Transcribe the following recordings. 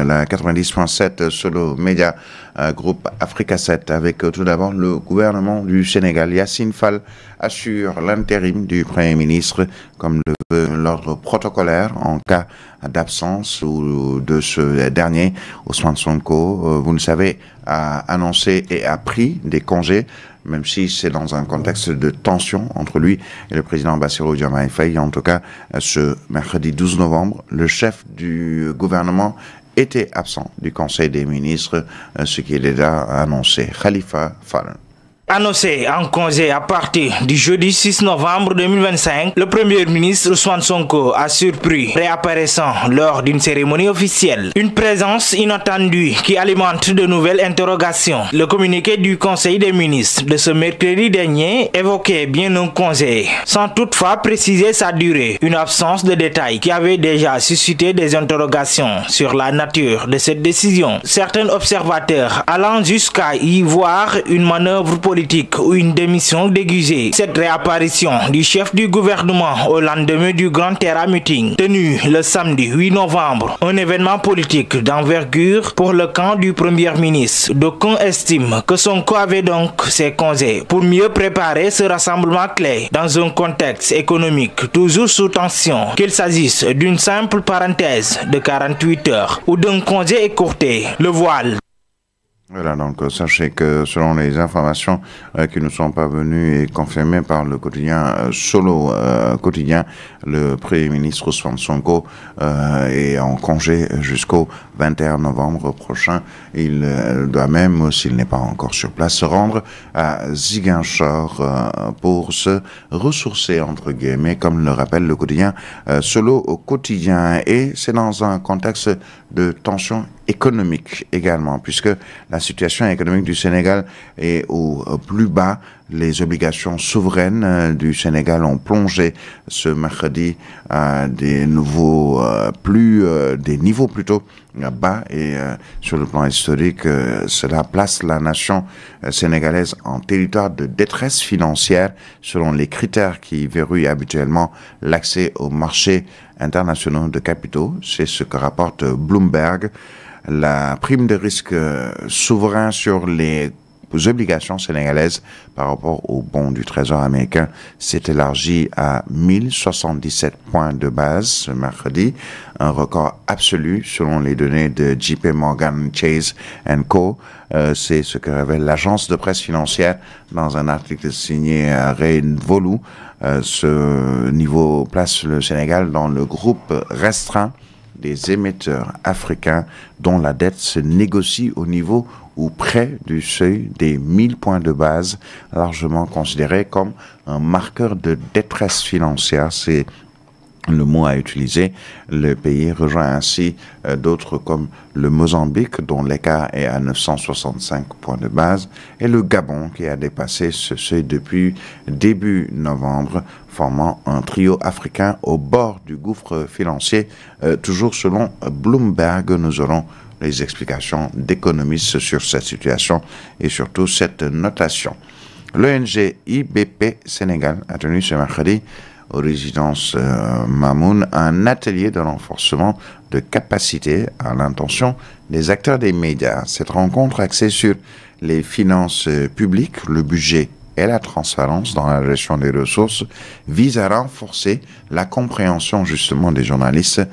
La 90.7 Solo Média groupe Africa 7 avec tout d'abord le gouvernement du Sénégal. Yassine Fall assure l'intérim du Premier ministre comme le veut l'ordre protocolaire en cas d'absence ou de ce dernier. Ousmane Sonko, vous le savez, a annoncé et a pris des congés, même si c'est dans un contexte de tension entre lui et le président Bassirou Diomaye Faye. En tout cas, ce mercredi 12 novembre, le chef du gouvernement était absent du Conseil des ministres, ce qui est déjà annoncé. Khalifa Fall. Annoncé en congé à partir du jeudi 6 novembre 2025, le Premier ministre Ousmane Sonko a surpris, réapparaissant lors d'une cérémonie officielle. Une présence inattendue qui alimente de nouvelles interrogations. Le communiqué du Conseil des ministres de ce mercredi dernier évoquait bien un congé, sans toutefois préciser sa durée. Une absence de détails qui avait déjà suscité des interrogations sur la nature de cette décision. Certains observateurs allant jusqu'à y voir une manœuvre politique ou une démission déguisée. Cette réapparition du chef du gouvernement au lendemain du Grand Terra Meeting tenu le samedi 8 novembre, un événement politique d'envergure pour le camp du Premier ministre. D'aucuns estiment que Sonko avait donc ses congés pour mieux préparer ce rassemblement clé dans un contexte économique toujours sous tension, qu'il s'agisse d'une simple parenthèse de 48 heures ou d'un congé écourté. Le voile. Voilà, donc sachez que selon les informations qui nous sont parvenues et confirmées par le quotidien Solo Quotidien, le Premier ministre Ousmane Sonko est en congé jusqu'au 21 novembre prochain. Il doit même, s'il n'est pas encore sur place, se rendre à Ziguinchor pour se ressourcer, entre guillemets, comme le rappelle le quotidien Solo Quotidien. Et c'est dans un contexte de tension économique également, puisque la situation économique du Sénégal est au plus bas. Les obligations souveraines du Sénégal ont plongé ce mercredi à des niveaux plutôt bas, et sur le plan historique, cela place la nation sénégalaise en territoire de détresse financière selon les critères qui verrouillent habituellement l'accès aux marchés internationaux de capitaux. C'est ce que rapporte Bloomberg. La prime de risque souverain sur les obligations sénégalaises par rapport aux bons du Trésor américain s'est élargi à 1077 points de base ce mercredi, un record absolu selon les données de JP Morgan Chase & Co. C'est ce que révèle l'agence de presse financière dans un article signé Rain Volou. Ce niveau place le Sénégal dans le groupe restreint des émetteurs africains dont la dette se négocie au niveau ou près du seuil des 1000 points de base, largement considéré comme un marqueur de détresse financière. C'est le mot à utiliser. Le pays rejoint ainsi d'autres comme le Mozambique, dont l'écart est à 965 points de base, et le Gabon, qui a dépassé ce seuil depuis début novembre, formant un trio africain au bord du gouffre financier. Toujours selon Bloomberg, nous aurons les explications d'économistes sur cette situation et surtout cette notation. L'ONG IBP Sénégal a tenu ce mercredi aux résidences Mamoun un atelier de renforcement de capacité à l'intention des acteurs des médias. Cette rencontre axée sur les finances publiques, le budget et la transparence dans la gestion des ressources vise à renforcer la compréhension justement des journalistes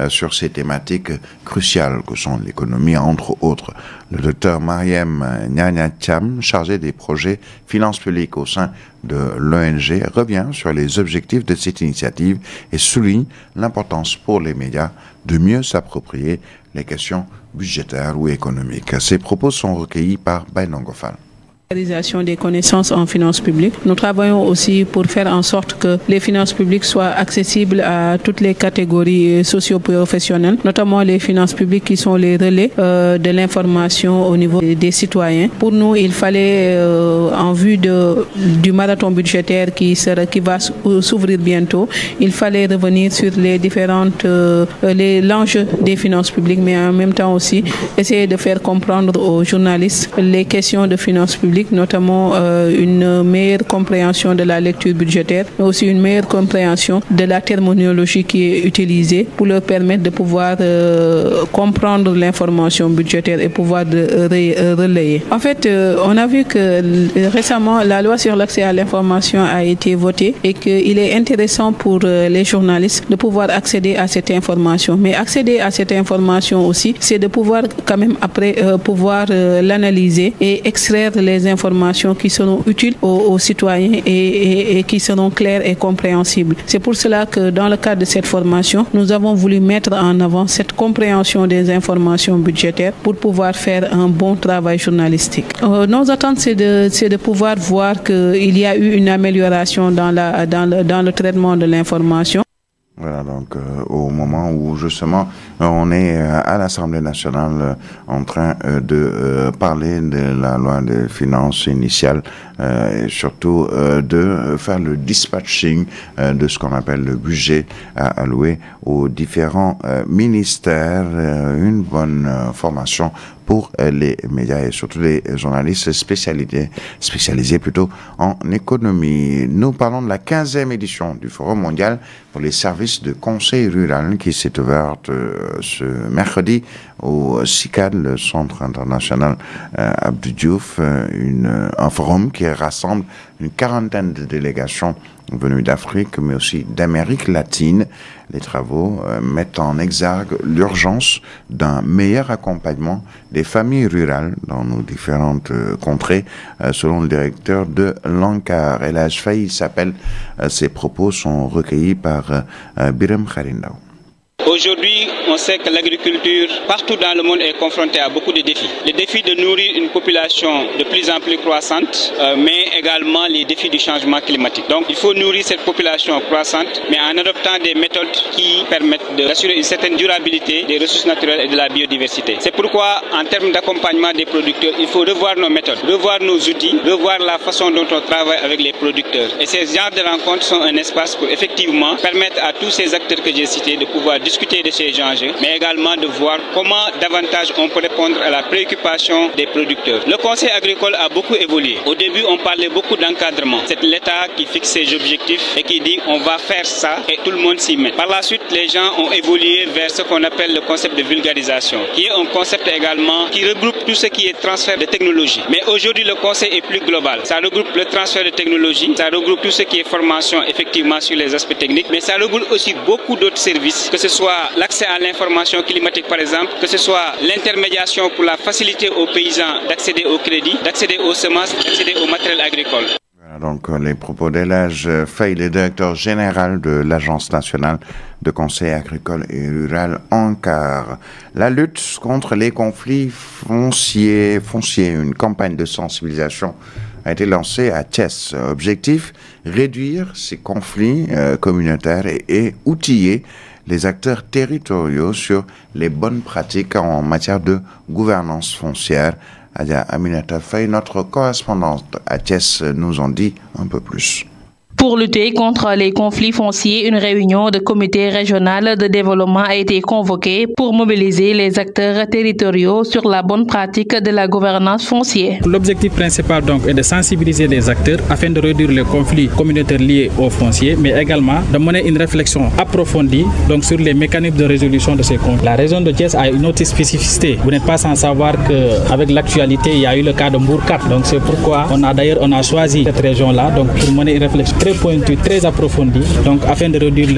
sur ces thématiques cruciales que sont l'économie entre autres. Le docteur Mariem Nyanya Thiam, chargé des projets finances publiques au sein de l'ONG, revient sur les objectifs de cette initiative et souligne l'importance pour les médias de mieux s'approprier les questions budgétaires ou économiques. Ces propos sont recueillis par Bainongo Fall. Des connaissances en finances publiques. Nous travaillons aussi pour faire en sorte que les finances publiques soient accessibles à toutes les catégories socio-professionnelles, notamment les finances publiques qui sont les relais de l'information au niveau des citoyens. Pour nous, il fallait, en vue du marathon budgétaire qui va s'ouvrir bientôt, il fallait revenir sur les différentes l'enjeu des finances publiques, mais en même temps aussi essayer de faire comprendre aux journalistes les questions de finances publiques publics, notamment une meilleure compréhension de la lecture budgétaire, mais aussi une meilleure compréhension de la terminologie qui est utilisée pour leur permettre de pouvoir comprendre l'information budgétaire et pouvoir relayer. En fait, on a vu que récemment, la loi sur l'accès à l'information a été votée et qu'il est intéressant pour les journalistes de pouvoir accéder à cette information. Mais accéder à cette information aussi, c'est de pouvoir quand même après pouvoir l'analyser et extraire les informations qui seront utiles aux citoyens et qui seront claires et compréhensibles. C'est pour cela que dans le cadre de cette formation, nous avons voulu mettre en avant cette compréhension des informations budgétaires pour pouvoir faire un bon travail journalistique. Nos attentes, c'est de pouvoir voir qu'il y a eu une amélioration dans le traitement de l'information. Voilà, donc au moment où justement on est à l'Assemblée nationale en train de parler de la loi de finances initiale et surtout de faire le dispatching de ce qu'on appelle le budget à allouer aux différents ministères, une bonne formation pour les médias et surtout les journalistes spécialisés plutôt en économie. Nous parlons de la 15e édition du Forum mondial pour les services de conseil rural qui s'est ouverte ce mercredi au CICAD, le Centre international Abdou Diouf, un forum qui rassemble une quarantaine de délégations venues d'Afrique, mais aussi d'Amérique latine. Les travaux mettent en exergue l'urgence d'un meilleur accompagnement des familles rurales dans nos différentes contrées, selon le directeur de l'ANCAR. El Hadj Faye s'appelle. Ces propos sont recueillis par Biram Kharindao. Aujourd'hui, on sait que l'agriculture, partout dans le monde, est confrontée à beaucoup de défis. Le défi de nourrir une population de plus en plus croissante, mais également les défis du changement climatique. Donc, il faut nourrir cette population croissante, mais en adoptant des méthodes qui permettent d'assurer une certaine durabilité des ressources naturelles et de la biodiversité. C'est pourquoi, en termes d'accompagnement des producteurs, il faut revoir nos méthodes, revoir nos outils, revoir la façon dont on travaille avec les producteurs. Et ces genres de rencontres sont un espace pour effectivement permettre à tous ces acteurs que j'ai cités de pouvoir discuter de ces enjeux, mais également de voir comment davantage on peut répondre à la préoccupation des producteurs. Le Conseil agricole a beaucoup évolué. Au début, on parlait beaucoup d'encadrement. C'est l'État qui fixe ses objectifs et qui dit on va faire ça et tout le monde s'y met. Par la suite, les gens ont évolué vers ce qu'on appelle le concept de vulgarisation, qui est un concept également qui regroupe tout ce qui est transfert de technologie. Mais aujourd'hui, le Conseil est plus global. Ça regroupe le transfert de technologie, ça regroupe tout ce qui est formation effectivement sur les aspects techniques, mais ça regroupe aussi beaucoup d'autres services, que ce soit l'accès à l'information climatique par exemple, que ce soit l'intermédiation pour la facilité aux paysans d'accéder au crédit, d'accéder aux semences, d'accéder au matériel agricole. Voilà donc les propos d'El Hadj Faye, le directeur général de l'Agence nationale de conseil agricole et rural ANCAR. La lutte contre les conflits fonciers, une campagne de sensibilisation a été lancée à Thiès. Objectif, réduire ces conflits communautaires et outiller les acteurs territoriaux sur les bonnes pratiques en matière de gouvernance foncière. Adia Aminata Faye, notre correspondante à Thiès, nous en dit un peu plus. Pour lutter contre les conflits fonciers, une réunion de comité régional de développement a été convoquée pour mobiliser les acteurs territoriaux sur la bonne pratique de la gouvernance foncière. L'objectif principal donc est de sensibiliser les acteurs afin de réduire les conflits communautaires liés au foncier, mais également de mener une réflexion approfondie donc sur les mécanismes de résolution de ces conflits. La région de Thiès a une autre spécificité. Vous n'êtes pas sans savoir qu'avec l'actualité, il y a eu le cas de Mbour 4. Donc c'est pourquoi on a choisi cette région-là donc pour mener une réflexion très pointue, très approfondie, donc afin de réduire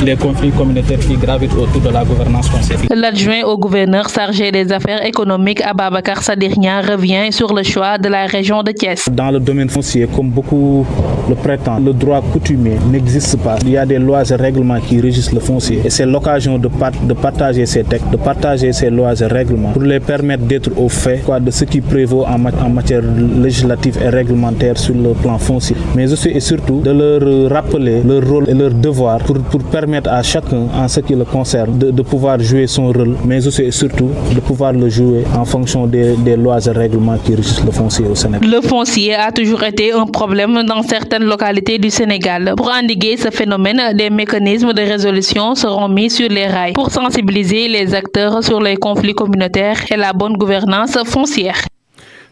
les conflits communautaires qui gravitent autour de la gouvernance foncière. L'adjoint au gouverneur chargé des affaires économiques, Ababacar Sadirnia, revient sur le choix de la région de Thiès. Dans le domaine foncier, comme beaucoup le prétendent, le droit coutumier n'existe pas. Il y a des lois et règlements qui régissent le foncier et c'est l'occasion de partager ces textes, de partager ces lois et règlements pour les permettre d'être au fait de ce qui prévaut en matière législative et réglementaire sur le plan foncier, mais aussi et surtout de leur rappeler leur rôle et leur devoir pour permettre à chacun, en ce qui le concerne, de pouvoir jouer son rôle, mais aussi et surtout de pouvoir le jouer en fonction des lois et règlements qui régissent le foncier au Sénégal. Le foncier a toujours été un problème dans certaines localités du Sénégal. Pour endiguer ce phénomène, des mécanismes de résolution seront mis sur les rails pour sensibiliser les acteurs sur les conflits communautaires et la bonne gouvernance foncière.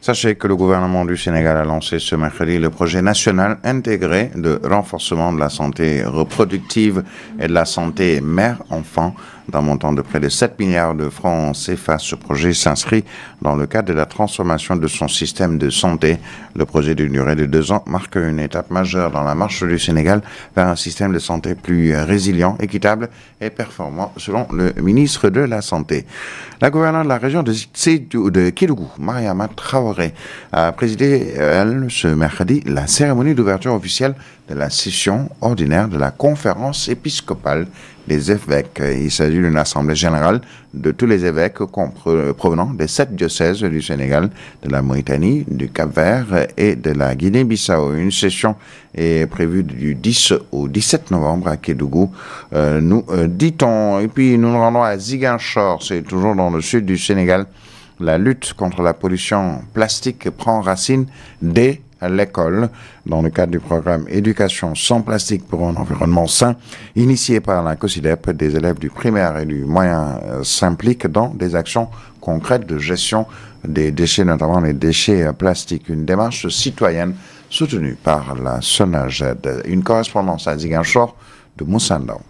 Sachez que le gouvernement du Sénégal a lancé ce mercredi le projet national intégré de renforcement de la santé reproductive et de la santé mère-enfant d'un montant de près de 7 milliards de francs CFA. Ce projet s'inscrit dans le cadre de la transformation de son système de santé. Le projet d'une durée de 2 ans marque une étape majeure dans la marche du Sénégal vers un système de santé plus résilient, équitable et performant, selon le ministre de la Santé. La gouverneure de la région de Kédougou, Mariama Traoré, a présidé, ce mercredi, la cérémonie d'ouverture officielle de la session ordinaire de la conférence épiscopale des évêques. Il s'agit d'une assemblée générale de tous les évêques provenant des 7 diocèses du Sénégal, de la Mauritanie, du Cap-Vert et de la Guinée-Bissau. Une session est prévue du 10 au 17 novembre à Kédougou, nous dit-on. Et puis nous nous rendons à Ziguinchor, c'est toujours dans le sud du Sénégal. La lutte contre la pollution plastique prend racine dès à l'école, dans le cadre du programme Éducation sans plastique pour un environnement sain, initié par la COSIDEP. Des élèves du primaire et du moyen s'impliquent dans des actions concrètes de gestion des déchets, notamment les déchets plastiques. Une démarche citoyenne soutenue par la SONAGED. Une correspondance à Ziguinchor de Moussa Ndaw.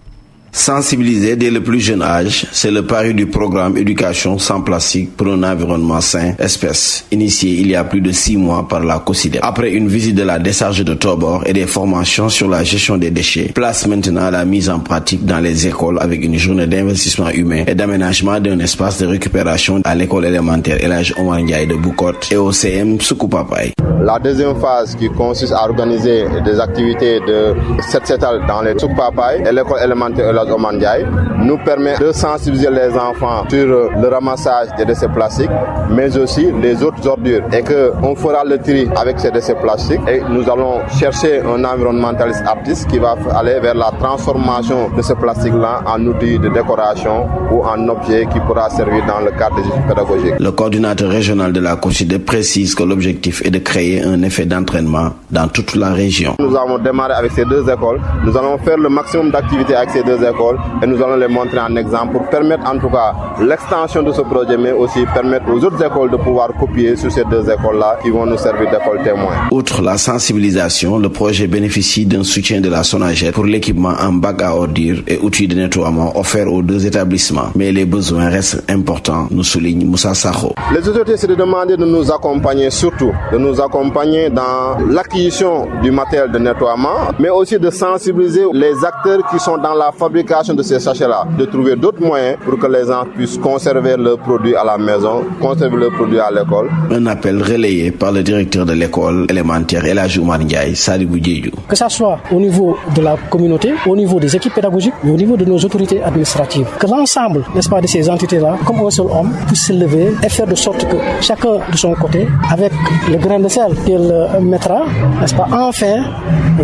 Sensibiliser dès le plus jeune âge, c'est le pari du programme Éducation sans plastique pour un environnement sain, espèce, initié il y a plus de 6 mois par la COSIDEP. Après une visite de la décharge de Tobor et des formations sur la gestion des déchets, place maintenant la mise en pratique dans les écoles avec une journée d'investissement humain et d'aménagement d'un espace de récupération à l'école élémentaire El Hadj Omar Ndiaye de Boukot et au CM Soukoupapaye. La deuxième phase qui consiste à organiser des activités de set-setal dans les Soukoupapaye et l'école élémentaire El Hadj Omar Ndiaye nous permet de sensibiliser les enfants sur le ramassage des déchets plastiques, mais aussi les autres ordures, et qu'on fera le tri avec ces déchets plastiques et nous allons chercher un environnementaliste artiste qui va aller vers la transformation de ce plastique-là en outil de décoration ou en objet qui pourra servir dans le cadre des études pédagogiques. Le coordinateur régional de la COSIDEP précise que l'objectif est de créer un effet d'entraînement dans toute la région. Nous avons démarré avec ces 2 écoles, nous allons faire le maximum d'activités avec ces 2 écoles et nous allons les montrer en exemple pour permettre en tout cas l'extension de ce projet, mais aussi permettre aux autres écoles de pouvoir copier sur ces 2 écoles-là qui vont nous servir d'écoles témoins. Outre la sensibilisation, le projet bénéficie d'un soutien de la SONAGED pour l'équipement en bac à ordures et outils de nettoiement offerts aux 2 établissements. Mais les besoins restent importants, nous souligne Moussa Sakho. Les autorités, c'est de demander de nous accompagner, surtout de nous accompagner dans l'acquisition du matériel de nettoiement, mais aussi de sensibiliser les acteurs qui sont dans la fabrication de ces sachets-là, de trouver d'autres moyens pour que les gens puissent conserver leurs produits à la maison, conserver leurs produits à l'école. Un appel relayé par le directeur de l'école élémentaire El Hadj Omar Ndiaye, Sadibou Diédhiou. Que ça soit au niveau de la communauté, au niveau des équipes pédagogiques, mais au niveau de nos autorités administratives, que l'ensemble, n'est-ce pas, de ces entités-là, comme un seul homme, puisse se lever et faire de sorte que chacun de son côté, avec le grain de sel qu'il mettra, n'est-ce pas, enfin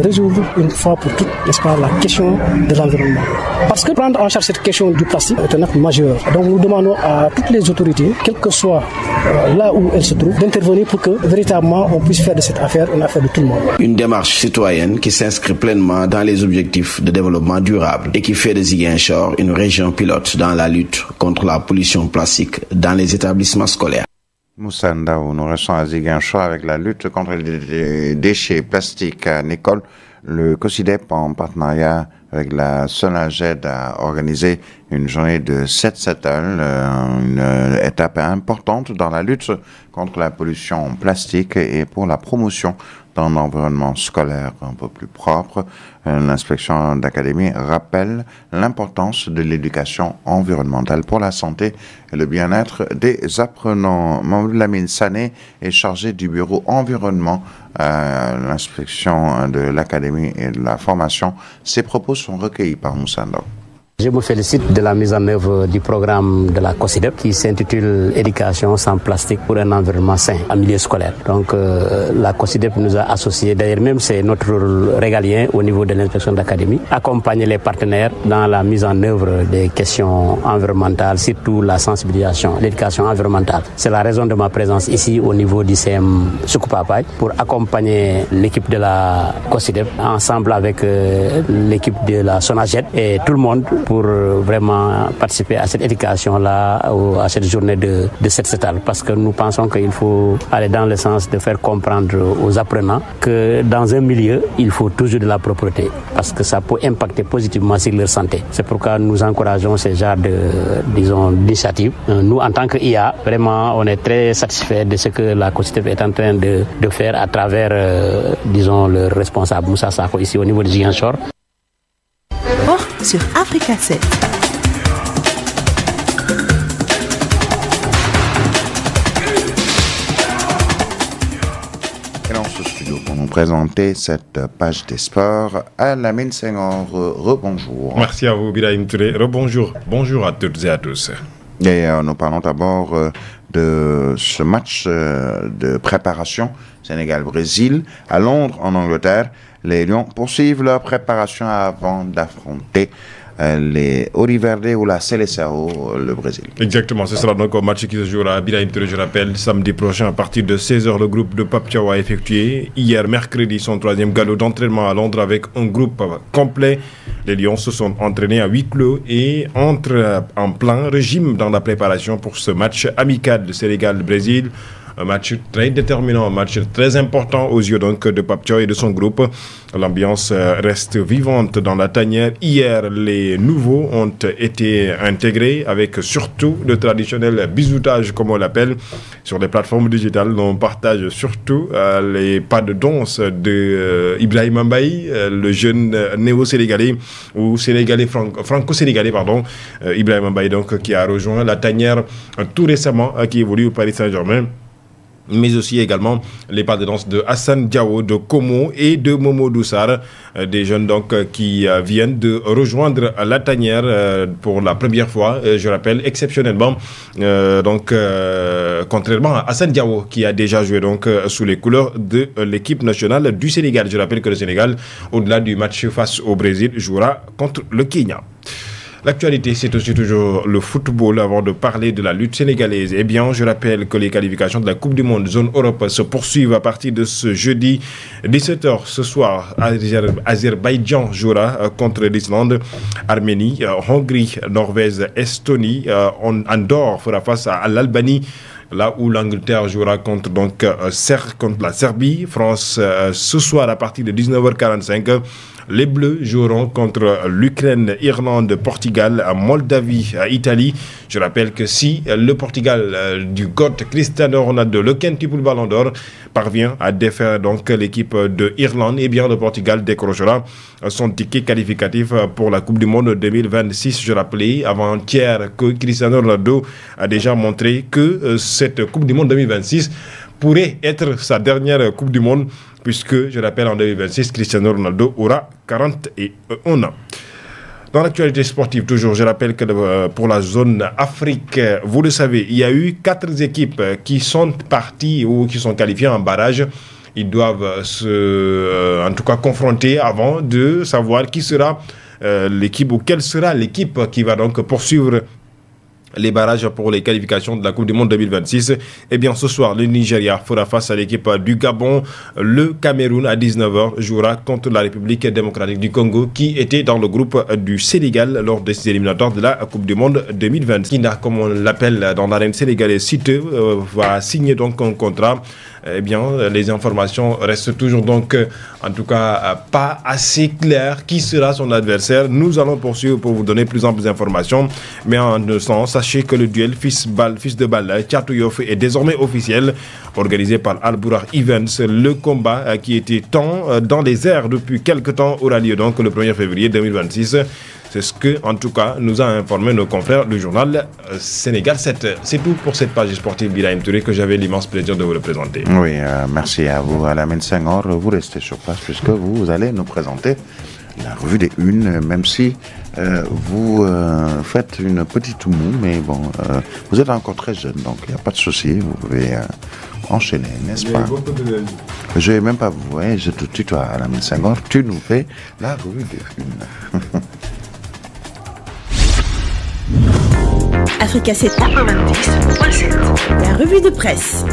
résoudre une fois pour toutes, n'est-ce pas, la question de l'environnement. Parce que prendre en charge cette question du plastique est un acte majeur. Donc nous demandons à toutes les autorités, quel que soit là où elles se trouvent, d'intervenir pour que véritablement on puisse faire de cette affaire une affaire de tout le monde. Une démarche citoyenne qui s'inscrit pleinement dans les objectifs de développement durable et qui fait de Ziguinchor une région pilote dans la lutte contre la pollution plastique dans les établissements scolaires. Moussa Ndaw, nous restons à Ziguinchor avec la lutte contre les déchets plastiques à l'école. Le COSIDEP, en partenariat avec la SONAGED, a organisé une journée de set-setal, une étape importante dans la lutte contre la pollution plastique et pour la promotion d'un environnement scolaire un peu plus propre. L'inspection d'académie rappelle l'importance de l'éducation environnementale pour la santé et le bien-être des apprenants. Mamadou Lamine Sané est chargé du bureau environnement à l'inspection de l'académie et de la formation. Ses propos sont recueillis par Moussa Ndaw. Je me félicite de la mise en œuvre du programme de la COSIDEP qui s'intitule Éducation sans plastique pour un environnement sain en milieu scolaire. Donc la COSIDEP nous a associés, d'ailleurs même c'est notre rôle régalien au niveau de l'inspection d'académie, accompagner les partenaires dans la mise en œuvre des questions environnementales, surtout la sensibilisation, l'éducation environnementale. C'est la raison de ma présence ici au niveau du CM Soukoupapaye pour accompagner l'équipe de la COSIDEP ensemble avec l'équipe de la SONAGED et tout le monde pour vraiment participer à cette éducation-là, à cette journée de Set-Setal, parce que nous pensons qu'il faut aller dans le sens de faire comprendre aux apprenants que dans un milieu, il faut toujours de la propreté, parce que ça peut impacter positivement sur leur santé. C'est pourquoi nous encourageons ce genre d'initiative. Nous, en tant qu'IA, vraiment, on est très satisfaits de ce que la COSYDEP est en train de faire à travers, le responsable Moussa Sako ici au niveau de Ziguinchor. Sur Africa 7. Et dans ce studio pour nous présenter cette page des sports, Alamine Senghor, rebonjour. Merci à vous, Birahim Touré. Rebonjour. Bonjour à toutes et à tous. Et nous parlons d'abord de ce match de préparation Sénégal-Brésil à Londres, en Angleterre. Les Lions poursuivent leur préparation avant d'affronter les Oliverde ou la Seleção, le Brésil. Exactement, ce sera donc un match qui se jouera à Birahim Touré, je rappelle, samedi prochain à partir de 16h. Le groupe de Pape Thiaw a effectué hier mercredi son 3e galop d'entraînement à Londres avec un groupe complet. Les Lions se sont entraînés à huis clos et entrent en plein régime dans la préparation pour ce match amical de Sénégal-Brésil. Un match très déterminant, un match très important aux yeux donc de Pape Thiaw et de son groupe. L'ambiance reste vivante dans la tanière. Hier, les nouveaux ont été intégrés avec surtout le traditionnel bisoutage, comme on l'appelle, sur les plateformes digitales. On partage surtout les pas de danse de Ibrahima Mbaye, le jeune néo-sénégalais ou sénégalais franco-sénégalais, pardon, Ibrahima Mbaye donc qui a rejoint la tanière tout récemment, qui évolue au Paris Saint-Germain. Mais aussi également les pas de danse de Hassan Diao, de Komo et de Momo Doussar, des jeunes donc qui viennent de rejoindre la tanière pour la première fois, je rappelle exceptionnellement, contrairement à Hassan Diao qui a déjà joué donc sous les couleurs de l'équipe nationale du Sénégal. Je rappelle que le Sénégal, au-delà du match face au Brésil, jouera contre le Kenya. L'actualité, c'est aussi toujours le football. Avant de parler de la lutte sénégalaise, eh bien, je rappelle que les qualifications de la Coupe du Monde Zone Europe se poursuivent à partir de ce jeudi 17h. Ce soir, Azerbaïdjan jouera contre l'Islande, Arménie, Hongrie, Norvège, Estonie, Andorre fera face à l'Albanie. Là où l'Angleterre jouera contre la Serbie. France ce soir à partir de 19h45. Les Bleus joueront contre l'Ukraine, Irlande, Portugal, Moldavie, Italie. Je rappelle que si le Portugal du GOAT Cristiano Ronaldo, le quintuple Ballon d'Or, parvient à défaire donc l'équipe de Irlande, eh bien le Portugal décrochera son ticket qualificatif pour la Coupe du Monde 2026. Je rappelais avant-hier que Cristiano Ronaldo a déjà montré que cette Coupe du Monde 2026 pourrait être sa dernière Coupe du Monde, puisque, je rappelle, en 2026, Cristiano Ronaldo aura 41 ans. Dans l'actualité sportive, toujours, je rappelle que pour la zone Afrique, vous le savez, il y a eu 4 équipes qui sont parties ou qui sont qualifiées en barrage. Ils doivent en tout cas confronter avant de savoir qui sera l'équipe ou quelle sera l'équipe qui va donc poursuivre les barrages pour les qualifications de la Coupe du Monde 2026. Eh bien, ce soir, le Nigeria fera face à l'équipe du Gabon. Le Cameroun, à 19h, jouera contre la République démocratique du Congo, qui était dans le groupe du Sénégal lors de ces éliminatoires de la Coupe du Monde 2026. Kina, comme on l'appelle dans l'arène sénégalaise, Citeux, va signer donc un contrat. Eh bien, les informations restent toujours donc, en tout cas, pas assez claires. Qui sera son adversaire? Nous allons poursuivre pour vous donner plus amples informations. Mais en ce sens, sachez que le duel fils de balle Thiatou Yoff est désormais officiel, organisé par Al Buraq Events. Le combat qui était tant dans les airs depuis quelques temps aura lieu donc le 1er février 2026. C'est ce que, en tout cas, nous a informé nos confrères du journal Sénégal 7. C'est tout pour cette page sportive Birahim Touré que j'avais l'immense plaisir de vous le présenter. Oui, merci à vous, Alamine Senghor. Vous restez sur place puisque vous allez nous présenter la revue des unes, même si vous faites une petite moue, mais bon, vous êtes encore très jeune, donc il n'y a pas de souci, vous pouvez enchaîner, n'est-ce pas? Je ne vais même pas vous voir, je te tutoie, Alamine Senghor, tu nous fais la revue des unes. Africa 7 90.7. La revue de presse.